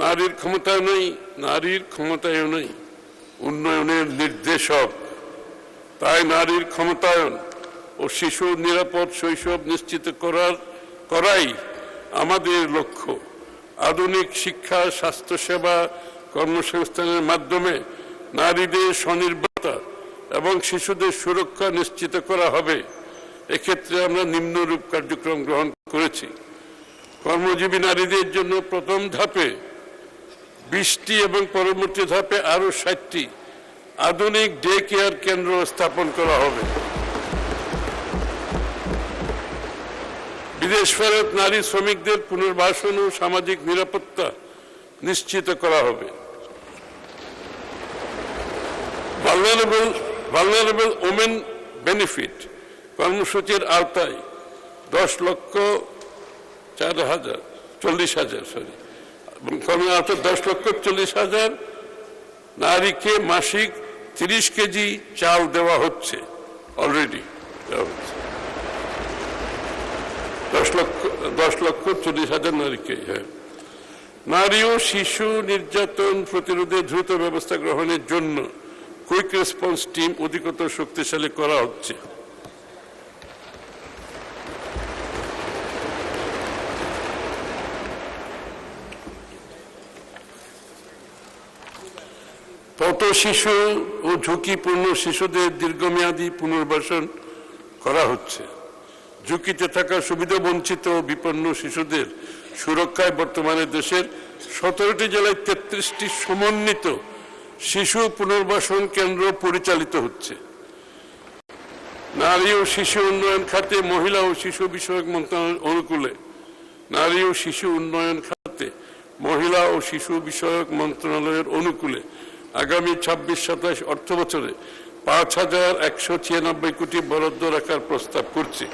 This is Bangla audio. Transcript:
নারীর ক্ষমতায়নই উন্নয়নের নির্দেশক। তাই নারীর ক্ষমতায়ন ও শিশুর নিরাপদ শৈশব নিশ্চিত করাই আমাদের লক্ষ্য। আধুনিক শিক্ষা, স্বাস্থ্যসেবা, কর্মসংস্থানের মাধ্যমে নারীদের স্বনির্ভরতা এবং শিশুদের সুরক্ষা নিশ্চিত করা হবে। এক্ষেত্রে আমরা নিম্নরূপ কার্যক্রম গ্রহণ করেছি। কর্মজীবী নারীদের জন্য প্রথম ধাপে 20টি এবং পরবর্তী ধাপে আরো 60টি আধুনিক ডে কেয়ার কেন্দ্র স্থাপন করা হবে। বিদেশ ফেরত নারী শ্রমিকদের পুনর্বাসন ও সামাজিক নিরাপত্তা নিশ্চিত করা হবে। ভালনারেবল ওমেন বেনিফিট কর্মসূচির আওতায় 10,40,000 নারীকে মাসিক 30 কেজি চাল দেওয়া হচ্ছে। অলরেডি দেওয়া হচ্ছে 10,40,000 নারীকে। হ্যাঁ, নারী ও শিশু নির্যাতন প্রতিরোধে দ্রুত ব্যবস্থা গ্রহণের জন্য কুইক রেসপন্স টিম অধিকতর শক্তিশালী করা হচ্ছে। পথ শিশু ও ঝুঁকিপূর্ণ শিশুদের দীর্ঘমেয়াদী পুনর্বাসন করা হচ্ছে। ঝুঁকিতে থাকা সুবিধাবঞ্চিত ও বিপন্ন শিশুদের সুরক্ষায় বর্তমানে দেশের 17টি জেলায় 33টি সমন্বিত শিশু পুনর্বাসন কেন্দ্র পরিচালিত হচ্ছে। নারী ও শিশু উন্নয়ন খাতে মহিলা ও শিশু বিষয়ক মন্ত্রণালয়ের অনুকূলে আগামী 26-27 অর্থ বছরে 5,196 কোটি বরাদ্দ রাখার প্রস্তাব করছি।